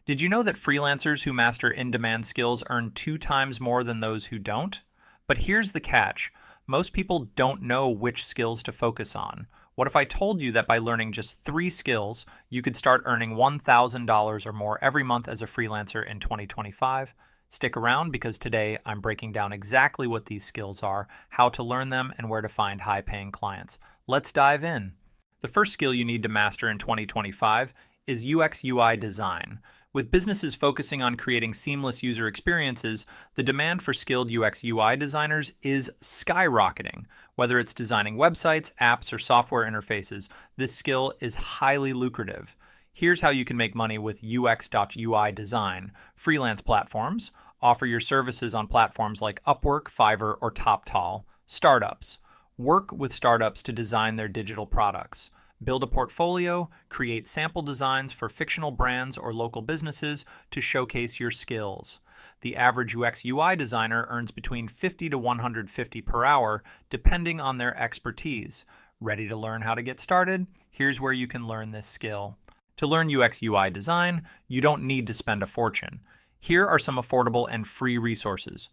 Did you know that freelancers who master in-demand skills earn 2 times more than those who don't? But here's the catch. Most people don't know which skills to focus on. What if I told you that by learning just 3 skills, you could start earning $1,000 or more every month as a freelancer in 2025? Stick around because today I'm breaking down exactly what these skills are, how to learn them, and where to find high-paying clients. Let's dive in. The first skill you need to master in 2025 is UX UI design. With businesses focusing on creating seamless user experiences, the demand for skilled UX UI designers is skyrocketing. Whether it's designing websites, apps, or software interfaces, this skill is highly lucrative. Here's how you can make money with UX.UI design. Freelance platforms. Offer your services on platforms like Upwork, Fiverr, or TopTal. Startups. Work with startups to design their digital products. Build a portfolio, create sample designs for fictional brands or local businesses to showcase your skills. The average UX UI designer earns between $50 to $150 per hour, depending on their expertise. Ready to learn how to get started? Here's where you can learn this skill. To learn UX UI design, you don't need to spend a fortune. Here are some affordable and free resources.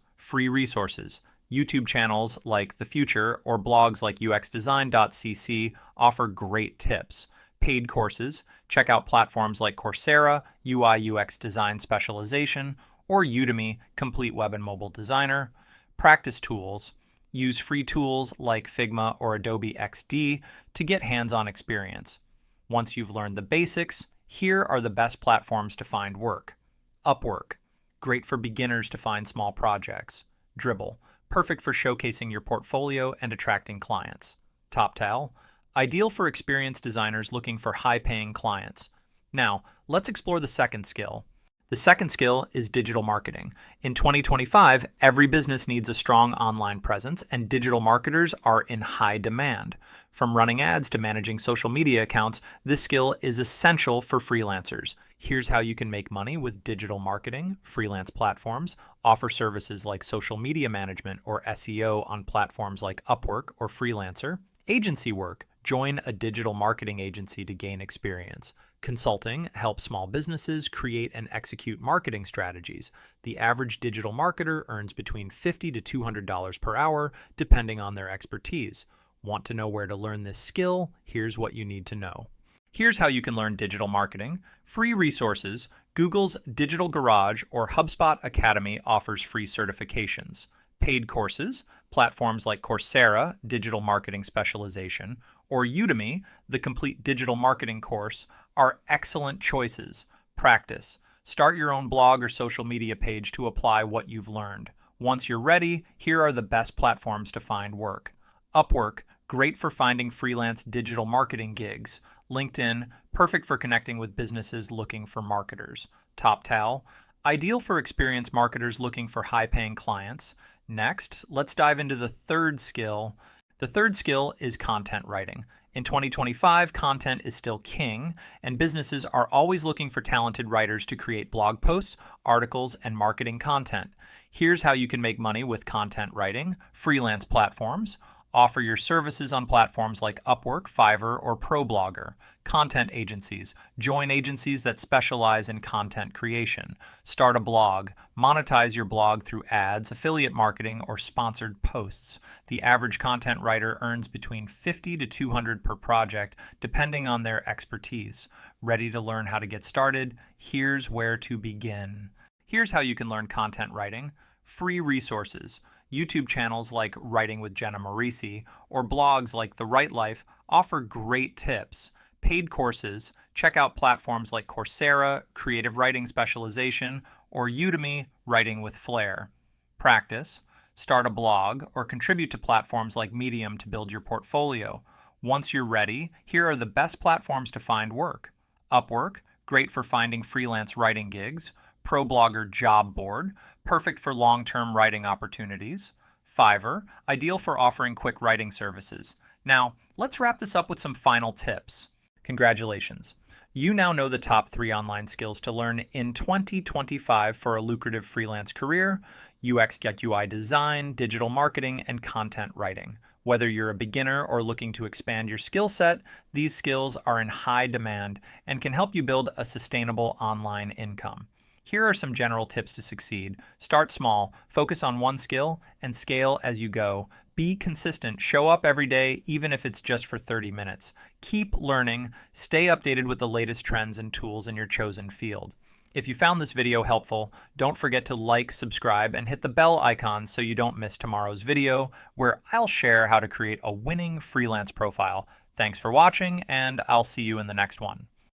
YouTube channels like The Future or blogs like uxdesign.cc offer great tips. Paid courses, check out platforms like Coursera, UI UX Design Specialization, or Udemy, Complete Web and Mobile Designer. Practice tools, use free tools like Figma or Adobe XD to get hands-on experience. Once you've learned the basics, here are the best platforms to find work. Upwork, great for beginners to find small projects. Dribbble, perfect for showcasing your portfolio and attracting clients. TopTal, ideal for experienced designers looking for high-paying clients. Now, let's explore the second skill. The second skill is digital marketing. In 2025, every business needs a strong online presence, and digital marketers are in high demand. From running ads to managing social media accounts, this skill is essential for freelancers. Here's how you can make money with digital marketing. Freelance platforms offer services like social media management or SEO on platforms like Upwork or Freelancer. Agency work. Join a digital marketing agency to gain experience. Consulting helps small businesses create and execute marketing strategies. The average digital marketer earns between $50 to $200 per hour, depending on their expertise. Want to know where to learn this skill? Here's what you need to know. Here's how you can learn digital marketing. Free resources. Google's Digital Garage or HubSpot Academy offers free certifications. Paid courses, platforms like Coursera, Digital Marketing Specialization, or Udemy, the Complete Digital Marketing Course, are excellent choices. Practice. Start your own blog or social media page to apply what you've learned. Once you're ready, here are the best platforms to find work. Upwork, great for finding freelance digital marketing gigs. LinkedIn, perfect for connecting with businesses looking for marketers. TopTal, ideal for experienced marketers looking for high-paying clients. Next, let's dive into the third skill. The third skill is content writing. In 2025, content is still king, and businesses are always looking for talented writers to create blog posts, articles, and marketing content. Here's how you can make money with content writing. Freelance platforms. Offer your services on platforms like Upwork, Fiverr, or ProBlogger. Content agencies. Join agencies that specialize in content creation. Start a blog. Monetize your blog through ads, affiliate marketing, or sponsored posts. The average content writer earns between $50 to $200 per project, depending on their expertise. Ready to learn how to get started? Here's where to begin. Here's how you can learn content writing. Free resources. YouTube channels like Writing with Jenna Morisi or blogs like The Right Life offer great tips. Paid courses, check out platforms like Coursera, Creative Writing Specialization, or Udemy, Writing with Flair. Practice, start a blog, or contribute to platforms like Medium to build your portfolio. Once you're ready, here are the best platforms to find work. Upwork, great for finding freelance writing gigs. ProBlogger Job Board, perfect for long-term writing opportunities. Fiverr, ideal for offering quick writing services. Now, let's wrap this up with some final tips. Congratulations. You now know the top 3 online skills to learn in 2025 for a lucrative freelance career: UX UI design, digital marketing, and content writing. Whether you're a beginner or looking to expand your skill set, these skills are in high demand and can help you build a sustainable online income. Here are some general tips to succeed. Start small, focus on one skill, and scale as you go. Be consistent, show up every day, even if it's just for 30 minutes. Keep learning, stay updated with the latest trends and tools in your chosen field. If you found this video helpful, don't forget to like, subscribe, and hit the bell icon so you don't miss tomorrow's video, where I'll share how to create a winning freelance profile. Thanks for watching, and I'll see you in the next one.